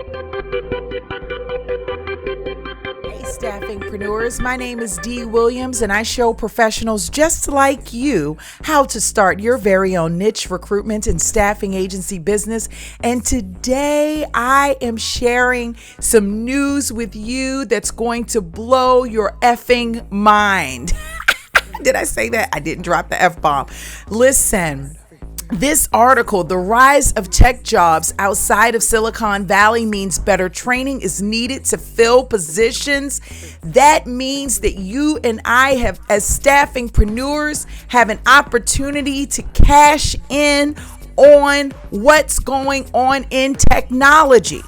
Hey, Staffingpreneurs, my name is Dee Williams, and I show professionals just like you how to start your very own niche recruitment and staffing agency business. And today I am sharing some news with you that's going to blow your effing mind. Did I say that? I didn't drop the F-bomb. Listen. This article, the rise of tech jobs outside of Silicon Valley means better training is needed to fill positions. That means that you and I have, as staffingpreneurs, have an opportunity to cash in on what's going on in technology.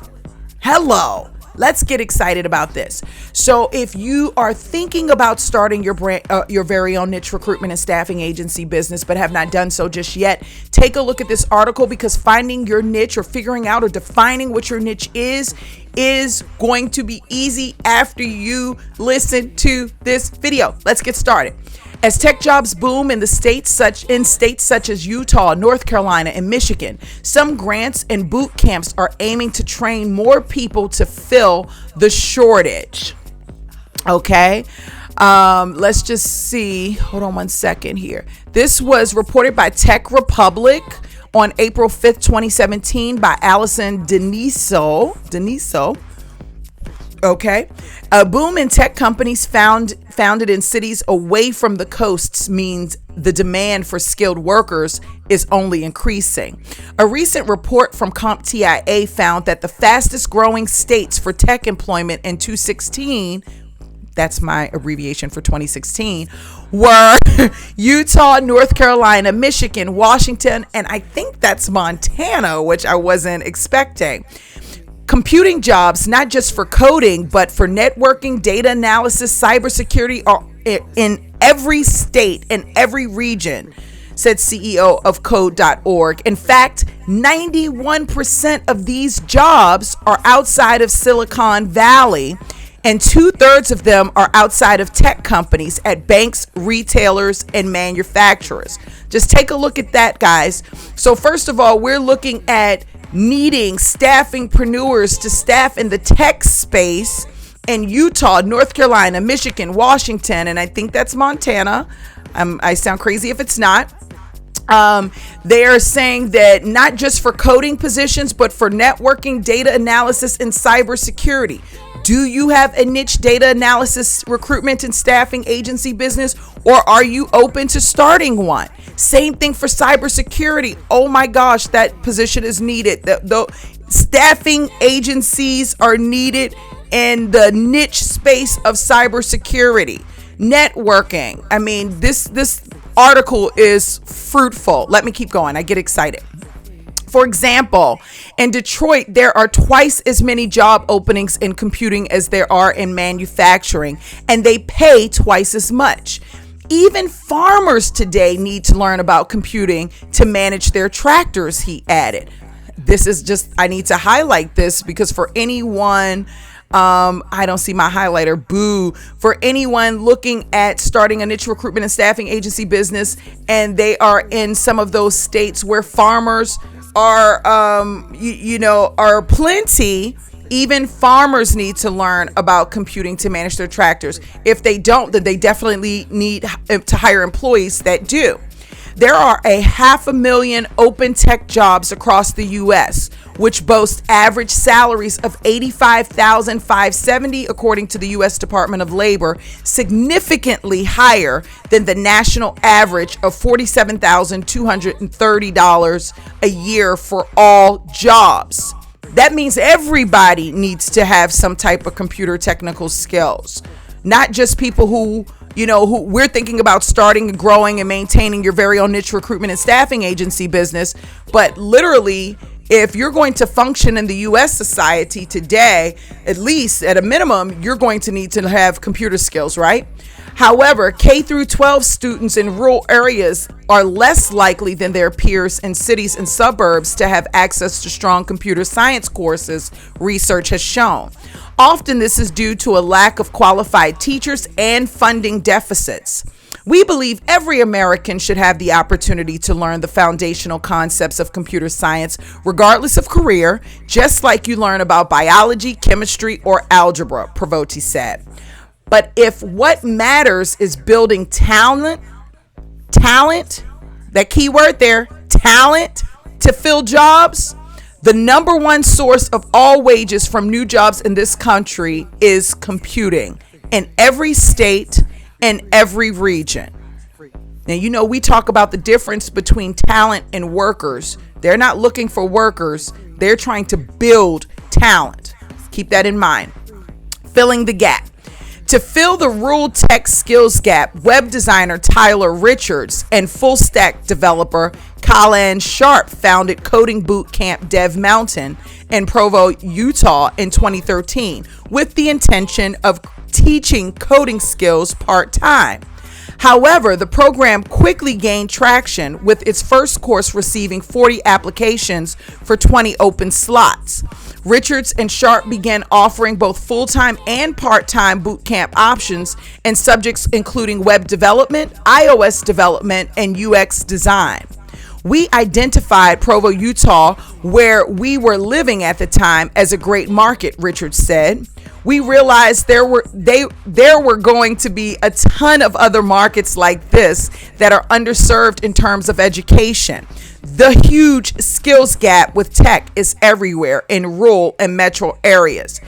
Hello. Let's get excited about this. So if you are thinking about starting your very own niche recruitment and staffing agency business, but have not done so just yet, take a look at this article, because finding your niche or figuring out or defining what your niche is going to be easy after you listen to this video. Let's get started. As tech jobs boom in states such as Utah, North Carolina, and Michigan, some grants and boot camps are aiming to train more people to fill the shortage. Okay, let's just see. Hold on one second here. This was reported by Tech Republic on April 5th, 2017 by Allison Deniso. Okay. A boom in tech companies founded in cities away from the coasts means the demand for skilled workers is only increasing. A recent report from CompTIA found that the fastest growing states for tech employment in 2016, that's my abbreviation for 2016, were Utah, North Carolina, Michigan, Washington, and I think that's Montana, which I wasn't expecting. Computing jobs, not just for coding, but for networking, data analysis, cybersecurity, are in every state and every region, said CEO of Code.org. In fact, 91% of these jobs are outside of Silicon Valley, and 2/3 of them are outside of tech companies at banks, retailers, and manufacturers. Just take a look at that, guys. So first of all, we're looking at needing staffingpreneurs to staff in the tech space in Utah, North Carolina, Michigan, Washington, and I think that's Montana. I sound crazy if it's not. They are saying that not just for coding positions, but for networking, data analysis, and cybersecurity. Do you have a niche data analysis, recruitment, and staffing agency business, or are you open to starting one? Same thing for cybersecurity. Oh my gosh, that position is needed. The staffing agencies are needed in the niche space of cybersecurity. Networking. I mean, this article is fruitful. Let me keep going. I get excited. For example, in Detroit, there are twice as many job openings in computing as there are in manufacturing, and they pay twice as much. Even farmers today need to learn about computing to manage their tractors, he added. I need to highlight this because for anyone, I don't see my highlighter, boo. For anyone looking at starting a niche recruitment and staffing agency business, and they are in some of those states where farmers are plenty, even farmers need to learn about computing to manage their tractors. If they don't, then they definitely need to hire employees that do. There are 500,000 open tech jobs across the U.S., which boast average salaries of $85,570, according to the U.S. Department of Labor, significantly higher than the national average of $47,230 a year for all jobs. That means everybody needs to have some type of computer technical skills, not just people who we're thinking about starting and growing and maintaining your very own niche recruitment and staffing agency business, but literally, if you're going to function in the U.S. society today, at least at a minimum, you're going to need to have computer skills, right? However, K through 12 students in rural areas are less likely than their peers in cities and suburbs to have access to strong computer science courses, research has shown. Often this is due to a lack of qualified teachers and funding deficits. We believe every American should have the opportunity to learn the foundational concepts of computer science, regardless of career, just like you learn about biology, chemistry, or algebra, Pravoti said. But if what matters is building talent, that key word there, talent, to fill jobs, the number one source of all wages from new jobs in this country is computing in every state and every region. Now, we talk about the difference between talent and workers. They're not looking for workers. They're trying to build talent. Keep that in mind. Filling the gap. To fill the rural tech skills gap, web designer Tyler Richards and full stack developer Colin Sharp founded coding boot camp Deb Mountain in Provo, Utah in 2013 with the intention of teaching coding skills part-time. However, the program quickly gained traction with its first course receiving 40 applications for 20 open slots. Richards and Sharp began offering both full-time and part-time bootcamp options and subjects including web development, iOS development, and UX design. We identified Provo, Utah, where we were living at the time, as a great market, Richards said. We realized there were going to be a ton of other markets like this that are underserved in terms of education. The huge skills gap with tech is everywhere in rural and metro areas.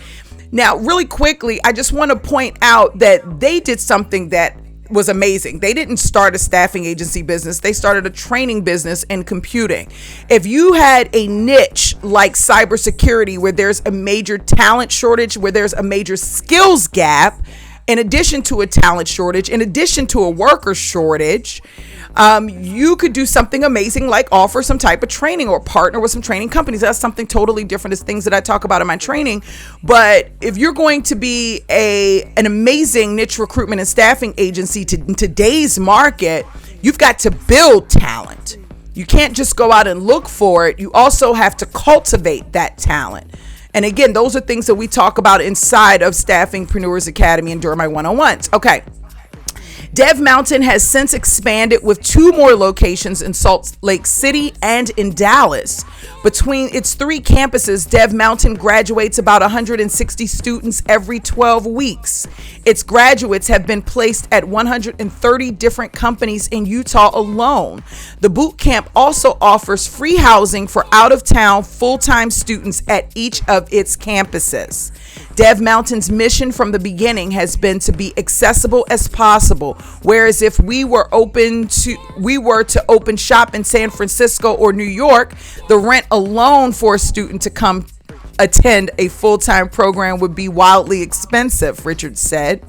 Now, really quickly, I just want to point out that they did something that was amazing. They didn't start a staffing agency business. They started a training business in computing. If you had a niche like cybersecurity, where there's a major talent shortage, where there's a major skills gap, in addition to a talent shortage, in addition to a worker shortage, you could do something amazing like offer some type of training or partner with some training companies. That's something totally different. It's things that I talk about in my training. But if you're going to be an amazing niche recruitment and staffing agency in today's market, you've got to build talent. You can't just go out and look for it. You also have to cultivate that talent. And again, those are things that we talk about inside of Staffingpreneurs Academy and during my one-on-ones. Okay. Deb Mountain has since expanded with 2 more locations in Salt Lake City and in Dallas. Between its 3 campuses, Deb Mountain graduates about 160 students every 12 weeks. Its graduates have been placed at 130 different companies in Utah alone. The boot camp also offers free housing for out-of-town full-time students at each of its campuses. Deb Mountain's mission from the beginning has been to be accessible as possible, whereas if we were to open shop in San Francisco or New York, the rent alone for a student to come attend a full-time program would be wildly expensive, Richards said.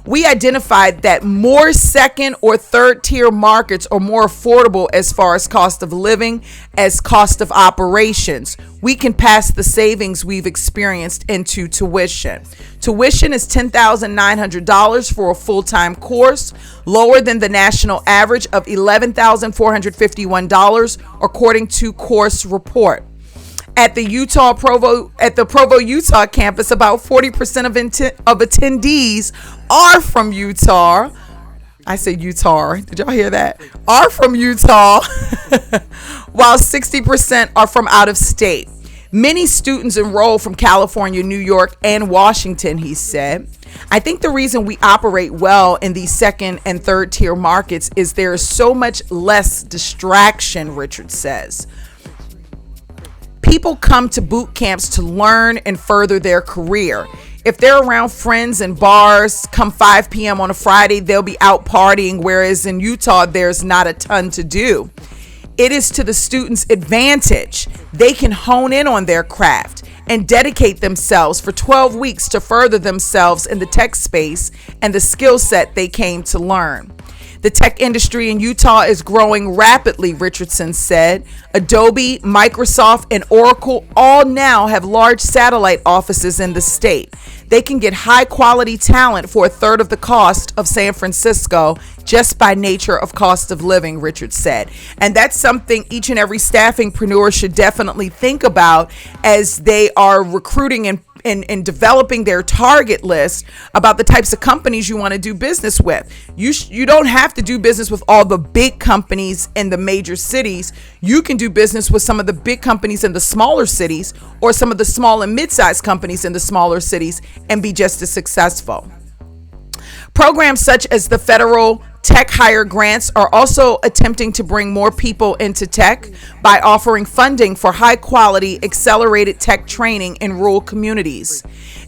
We identified that more second or third tier markets are more affordable as far as cost of living as cost of operations. We can pass the savings we've experienced into tuition. Tuition is $10,900 for a full-time course, lower than the national average of $11,451, according to course report. At the Provo, Utah campus, about 40% of attendees are from Utah. I said Utah. Did y'all hear that? Are from Utah, while 60% are from out of state. Many students enroll from California, New York, and Washington, he said. I think the reason we operate well in these second and third tier markets is there is so much less distraction, Richard says. People come to boot camps to learn and further their career. If they're around friends and bars, come 5 p.m. on a Friday, they'll be out partying, whereas in Utah, there's not a ton to do. It is to the students' advantage. They can hone in on their craft and dedicate themselves for 12 weeks to further themselves in the tech space and the skill set they came to learn. The tech industry in Utah is growing rapidly, Richardson said. Adobe, Microsoft, and Oracle all now have large satellite offices in the state. They can get high quality talent for a third of the cost of San Francisco just by nature of cost of living, Richard said. And that's something each and every staffingpreneur should definitely think about as they are recruiting in developing their target list about the types of companies you want to do business with. You don't have to do business with all the big companies in the major cities. You can do business with some of the big companies in the smaller cities, or some of the small and mid-sized companies in the smaller cities, and be just as successful. Programs such as the federal tech hire grants are also attempting to bring more people into tech by offering funding for high quality accelerated tech training in rural communities.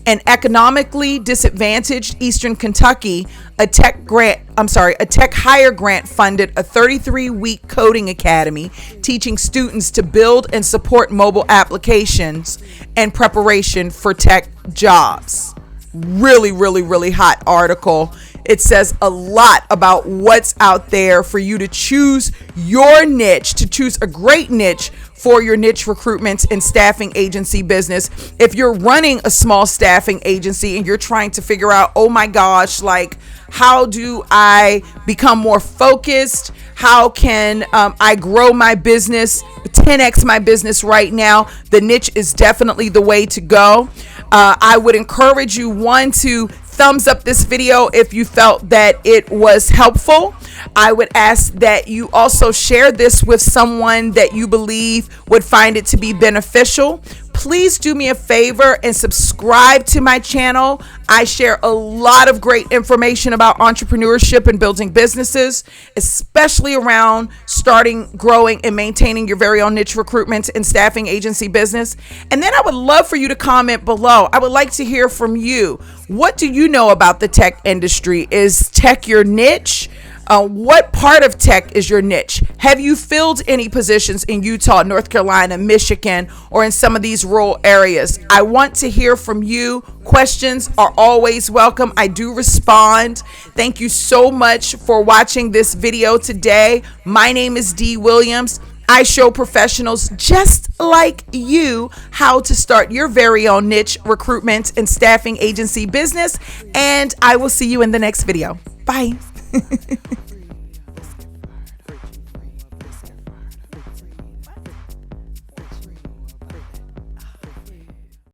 In economically disadvantaged Eastern Kentucky, a tech hire grant funded a 33-week coding academy teaching students to build and support mobile applications in preparation for tech jobs. Really, really, really hot article. It says a lot about what's out there for you to choose your niche, to choose a great niche for your niche recruitment and staffing agency business. If you're running a small staffing agency and you're trying to figure out, oh my gosh, like, how do I become more focused? How can I grow my business, 10x my business right now? The niche is definitely the way to go. I would encourage you, one, to thumbs up this video if you felt that it was helpful. I would ask that you also share this with someone that you believe would find it to be beneficial. Please do me a favor and subscribe to my channel. I share a lot of great information about entrepreneurship and building businesses, especially around starting, growing, and maintaining your very own niche recruitment and staffing agency business. And then I would love for you to comment below. I would like to hear from you. What do you know about the tech industry? Is tech your niche? What part of tech is your niche? Have you filled any positions in Utah, North Carolina, Michigan, or in some of these rural areas? I want to hear from you. Questions are always welcome. I do respond. Thank you so much for watching this video today. My name is Dee Williams. I show professionals just like you how to start your very own niche recruitment and staffing agency business. And I will see you in the next video. Bye.